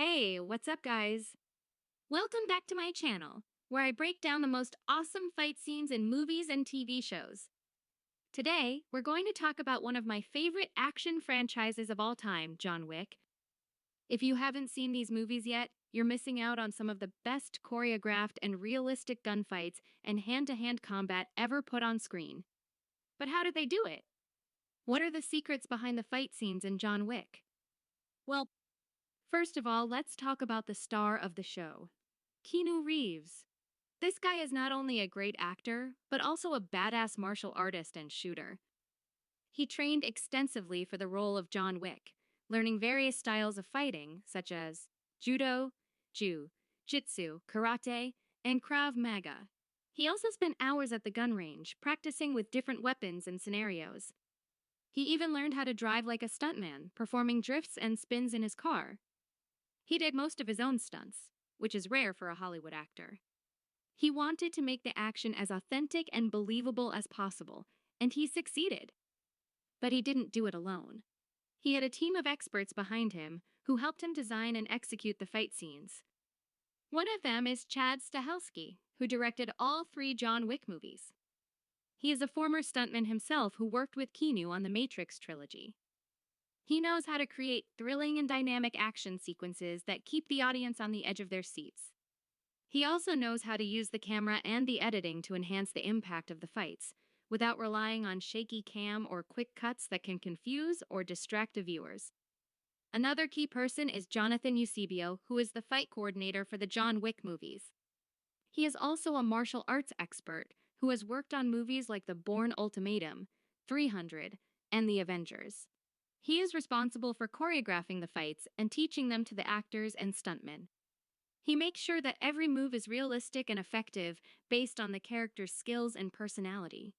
Hey, what's up, guys? Welcome back to my channel, where I break down the most awesome fight scenes in movies and TV shows. Today, we're going to talk about one of my favorite action franchises of all time, John Wick. If you haven't seen these movies yet, you're missing out on some of the best choreographed and realistic gunfights and hand-to-hand combat ever put on screen. But how did they do it? What are the secrets behind the fight scenes in John Wick? Well, first of all, let's talk about the star of the show, Keanu Reeves. This guy is not only a great actor, but also a badass martial artist and shooter. He trained extensively for the role of John Wick, learning various styles of fighting, such as judo, jiu-jitsu, karate, and Krav Maga. He also spent hours at the gun range, practicing with different weapons and scenarios. He even learned how to drive like a stuntman, performing drifts and spins in his car. He did most of his own stunts, which is rare for a Hollywood actor. He wanted to make the action as authentic and believable as possible, and he succeeded. But he didn't do it alone. He had a team of experts behind him who helped him design and execute the fight scenes. One of them is Chad Stahelski, who directed all 3 John Wick movies. He is a former stuntman himself who worked with Keanu on the Matrix trilogy. He knows how to create thrilling and dynamic action sequences that keep the audience on the edge of their seats. He also knows how to use the camera and the editing to enhance the impact of the fights, without relying on shaky cam or quick cuts that can confuse or distract the viewers. Another key person is Jonathan Eusebio, who is the fight coordinator for the John Wick movies. He is also a martial arts expert who has worked on movies like The Bourne Ultimatum, 300, and The Avengers. He is responsible for choreographing the fights and teaching them to the actors and stuntmen. He makes sure that every move is realistic and effective based on the character's skills and personality.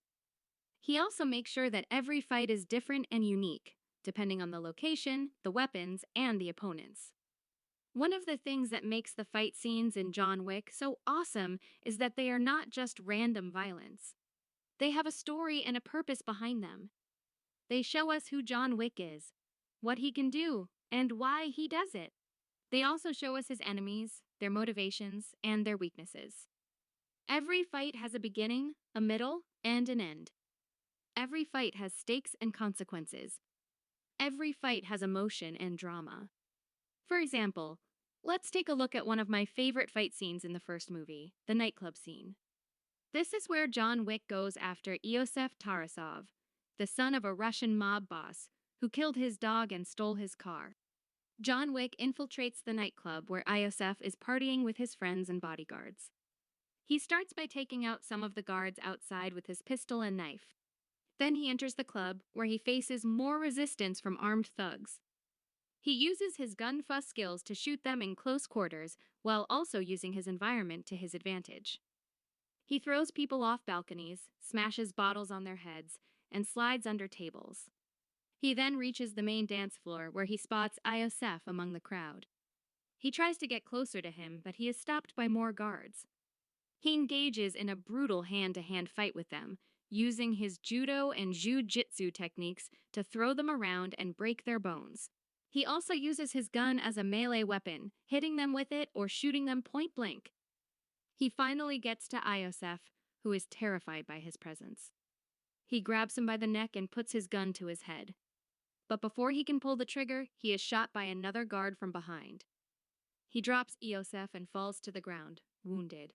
He also makes sure that every fight is different and unique, depending on the location, the weapons, and the opponents. One of the things that makes the fight scenes in John Wick so awesome is that they are not just random violence. They have a story and a purpose behind them. They show us who John Wick is, what he can do, and why he does it. They also show us his enemies, their motivations, and their weaknesses. Every fight has a beginning, a middle, and an end. Every fight has stakes and consequences. Every fight has emotion and drama. For example, let's take a look at one of my favorite fight scenes in the first movie, the nightclub scene. This is where John Wick goes after Iosef Tarasov, the son of a Russian mob boss who killed his dog and stole his car. John Wick infiltrates the nightclub where Iosef is partying with his friends and bodyguards. He starts by taking out some of the guards outside with his pistol and knife. Then he enters the club, where he faces more resistance from armed thugs. He uses his gunfa skills to shoot them in close quarters, while also using his environment to his advantage. He throws people off balconies, smashes bottles on their heads, and slides under tables. He then reaches the main dance floor, where he spots Iosef among the crowd. He tries to get closer to him, but he is stopped by more guards. He engages in a brutal hand-to-hand fight with them, using his judo and jiu-jitsu techniques to throw them around and break their bones. He also uses his gun as a melee weapon, hitting them with it or shooting them point blank. He finally gets to Iosef, who is terrified by his presence. He grabs him by the neck and puts his gun to his head. But before he can pull the trigger, he is shot by another guard from behind. He drops Iosef and falls to the ground, wounded.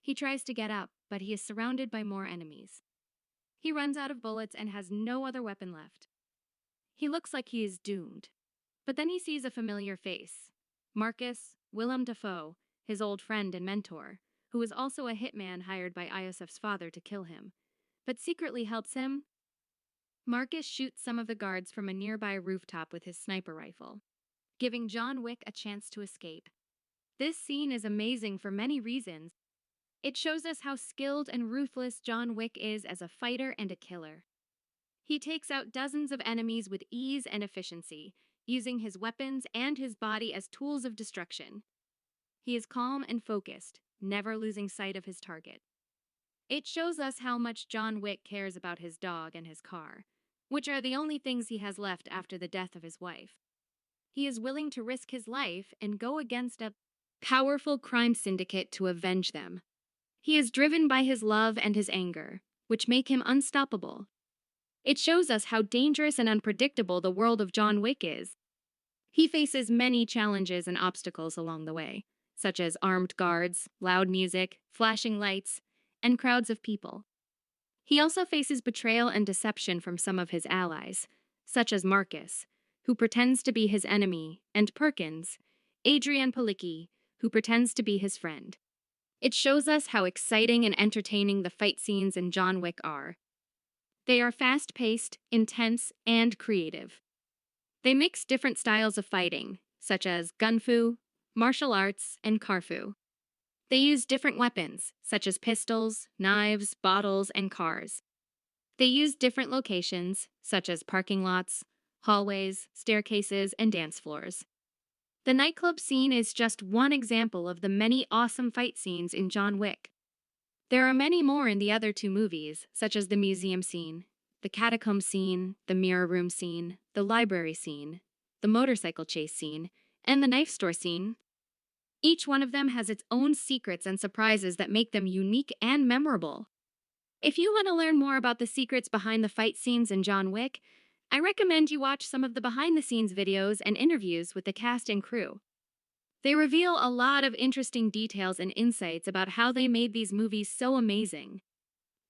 He tries to get up, but he is surrounded by more enemies. He runs out of bullets and has no other weapon left. He looks like he is doomed. But then he sees a familiar face, Marcus Willem Dafoe, his old friend and mentor, who is also a hitman hired by Iosef's father to kill him, but secretly helps him. Marcus shoots some of the guards from a nearby rooftop with his sniper rifle, giving John Wick a chance to escape. This scene is amazing for many reasons. It shows us how skilled and ruthless John Wick is as a fighter and a killer. He takes out dozens of enemies with ease and efficiency, using his weapons and his body as tools of destruction. He is calm and focused, never losing sight of his target. It shows us how much John Wick cares about his dog and his car, which are the only things he has left after the death of his wife. he is willing to risk his life and go against a powerful crime syndicate to avenge them. He is driven by his love and his anger, which make him unstoppable. It shows us how dangerous and unpredictable the world of John Wick is. He faces many challenges and obstacles along the way, such as armed guards, loud music, flashing lights, and crowds of people. He also faces betrayal and deception from some of his allies, such as Marcus, who pretends to be his enemy, and Perkins, Adrian Palicki, who pretends to be his friend. It shows us how exciting and entertaining the fight scenes in John Wick are. They are fast-paced, intense, and creative. They mix different styles of fighting, such as gunfu, martial arts, and karfu. They use different weapons, such as pistols, knives, bottles, and cars. They use different locations, such as parking lots, hallways, staircases, and dance floors. The nightclub scene is just one example of the many awesome fight scenes in John Wick. There are many more in the other two movies, such as the museum scene, the catacomb scene, the mirror room scene, the library scene, the motorcycle chase scene, and the knife store scene. Each one of them has its own secrets and surprises that make them unique and memorable. If you want to learn more about the secrets behind the fight scenes in John Wick, I recommend you watch some of the behind-the-scenes videos and interviews with the cast and crew. They reveal a lot of interesting details and insights about how they made these movies so amazing.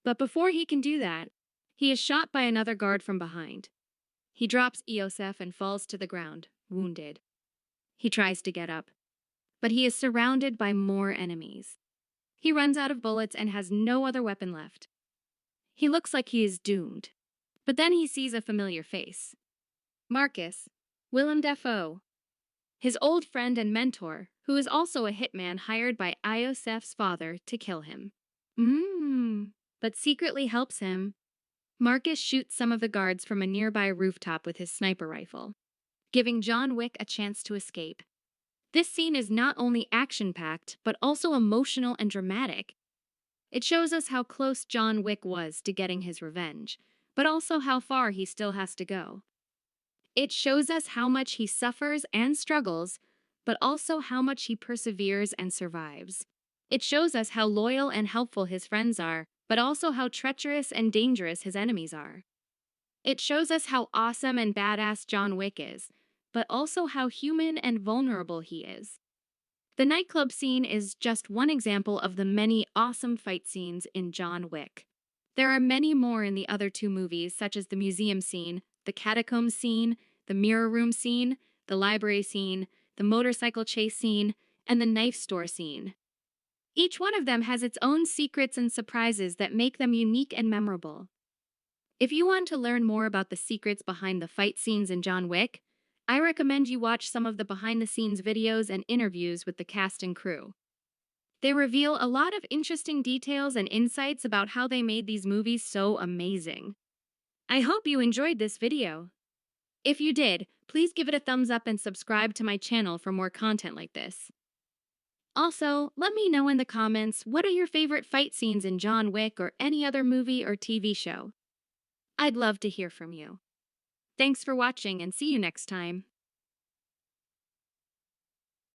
But before he can do that, he is shot by another guard from behind. He drops Iosef and falls to the ground, wounded. He tries to get up, but he is surrounded by more enemies. He runs out of bullets and has no other weapon left. He looks like he is doomed. But then he sees a familiar face. Marcus, Willem Dafoe, his old friend and mentor, who is also a hitman hired by Iosef's father to kill him. But secretly helps him. Marcus shoots some of the guards from a nearby rooftop with his sniper rifle, giving John Wick a chance to escape. This scene is not only action-packed, but also emotional and dramatic. It shows us how close John Wick was to getting his revenge, but also how far he still has to go. It shows us how much he suffers and struggles, but also how much he perseveres and survives. It shows us how loyal and helpful his friends are, but also how treacherous and dangerous his enemies are. It shows us how awesome and badass John Wick is, but also how human and vulnerable he is. The nightclub scene is just one example of the many awesome fight scenes in John Wick. There are many more in the other two movies, such as the museum scene, the catacomb scene, the mirror room scene, the library scene, the motorcycle chase scene, and the knife store scene. Each one of them has its own secrets and surprises that make them unique and memorable. If you want to learn more about the secrets behind the fight scenes in John Wick, I recommend you watch some of the behind-the-scenes videos and interviews with the cast and crew. They reveal a lot of interesting details and insights about how they made these movies so amazing. I hope you enjoyed this video. If you did, please give it a thumbs up and subscribe to my channel for more content like this. Also, let me know in the comments what are your favorite fight scenes in John Wick or any other movie or TV show. I'd love to hear from you. Thanks for watching and see you next time.